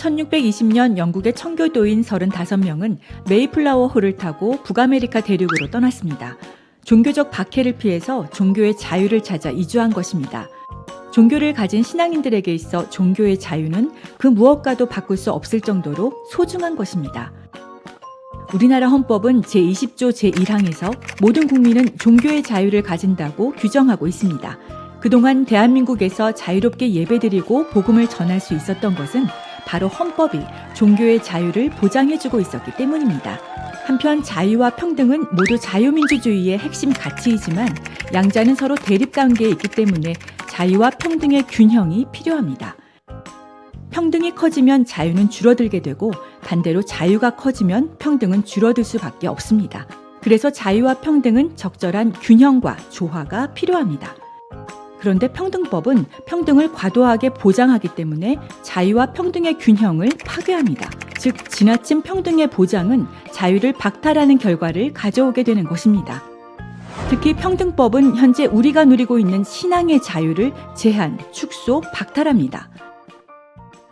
1620년 영국의 청교도인 35명은 메이플라워 호를 타고 북아메리카 대륙으로 떠났습니다. 종교적 박해를 피해서 종교의 자유를 찾아 이주한 것입니다. 종교를 가진 신앙인들에게 있어 종교의 자유는 그 무엇과도 바꿀 수 없을 정도로 소중한 것입니다. 우리나라 헌법은 제20조 제1항에서 모든 국민은 종교의 자유를 가진다고 규정하고 있습니다. 그동안 대한민국에서 자유롭게 예배드리고 복음을 전할 수 있었던 것은 바로 헌법이 종교의 자유를 보장해주고 있었기 때문입니다. 한편 자유와 평등은 모두 자유민주주의의 핵심 가치이지만 양자는 서로 대립 관계에 있기 때문에 자유와 평등의 균형이 필요합니다. 평등이 커지면 자유는 줄어들게 되고 반대로 자유가 커지면 평등은 줄어들 수밖에 없습니다. 그래서 자유와 평등은 적절한 균형과 조화가 필요합니다. 그런데 평등법은 평등을 과도하게 보장하기 때문에 자유와 평등의 균형을 파괴합니다. 즉, 지나친 평등의 보장은 자유를 박탈하는 결과를 가져오게 되는 것입니다. 특히 평등법은 현재 우리가 누리고 있는 신앙의 자유를 제한, 축소, 박탈합니다.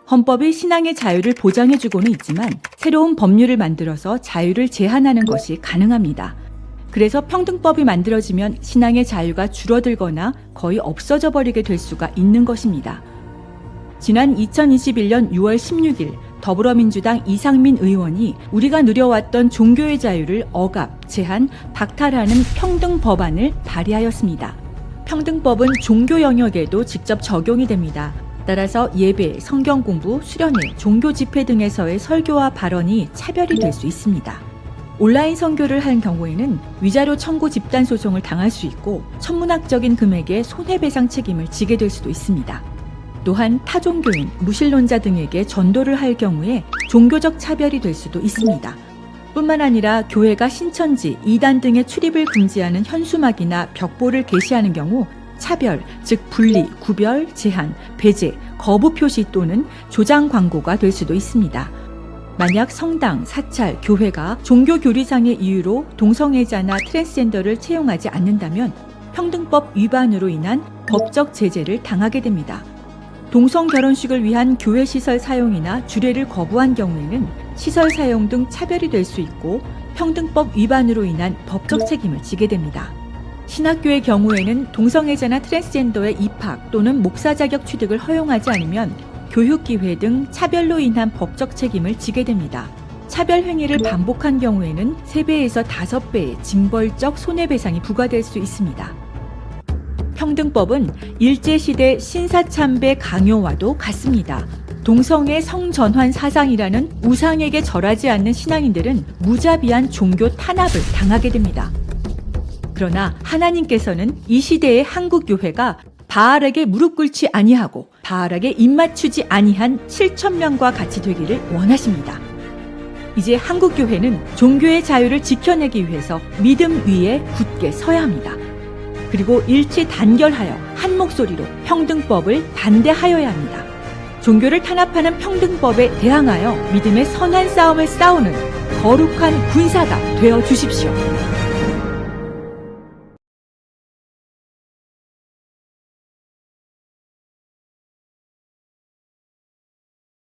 헌법이 신앙의 자유를 보장해주고는 있지만 새로운 법률을 만들어서 자유를 제한하는 것이 가능합니다. 그래서 평등법이 만들어지면 신앙의 자유가 줄어들거나 거의 없어져 버리게 될 수가 있는 것입니다. 지난 2021년 6월 16일 더불어민주당 이상민 의원이 우리가 누려왔던 종교의 자유를 억압, 제한, 박탈하는 평등법안을 발의하였습니다. 평등법은 종교 영역에도 직접 적용이 됩니다. 따라서 예배, 성경 공부, 수련회, 종교 집회 등에서의 설교와 발언이 차별이 될 수 있습니다. 온라인 선교를 한 경우에는 위자료 청구 집단 소송을 당할 수 있고 천문학적인 금액의 손해배상 책임을 지게 될 수도 있습니다. 또한 타종교인, 무신론자 등에게 전도를 할 경우에 종교적 차별이 될 수도 있습니다. 뿐만 아니라 교회가 신천지, 이단 등의 출입을 금지하는 현수막이나 벽보를 게시하는 경우 차별, 즉 분리, 구별, 제한, 배제, 거부 표시 또는 조장 광고가 될 수도 있습니다. 만약 성당, 사찰, 교회가 종교 교리상의 이유로 동성애자나 트랜스젠더를 채용하지 않는다면 평등법 위반으로 인한 법적 제재를 당하게 됩니다. 동성 결혼식을 위한 교회 시설 사용이나 주례를 거부한 경우에는 시설 사용 등 차별이 될 수 있고 평등법 위반으로 인한 법적 책임을 지게 됩니다. 신학교의 경우에는 동성애자나 트랜스젠더의 입학 또는 목사 자격 취득을 허용하지 않으면 교육기회 등 차별로 인한 법적 책임을 지게 됩니다. 차별 행위를 반복한 경우에는 3배에서 5배의 징벌적 손해배상이 부과될 수 있습니다. 평등법은 일제시대 신사참배 강요와도 같습니다. 동성애 성전환 사상이라는 우상에게 절하지 않는 신앙인들은 무자비한 종교 탄압을 당하게 됩니다. 그러나 하나님께서는 이 시대의 한국 교회가 바알에게 무릎 꿇지 아니하고 바알에게 입맞추지 아니한 7,000명과 같이 되기를 원하십니다. 이제 한국 교회는 종교의 자유를 지켜내기 위해서 믿음 위에 굳게 서야 합니다. 그리고 일치 단결하여 한 목소리로 평등법을 반대하여야 합니다. 종교를 탄압하는 평등법에 대항하여 믿음의 선한 싸움을 싸우는 거룩한 군사가 되어 주십시오.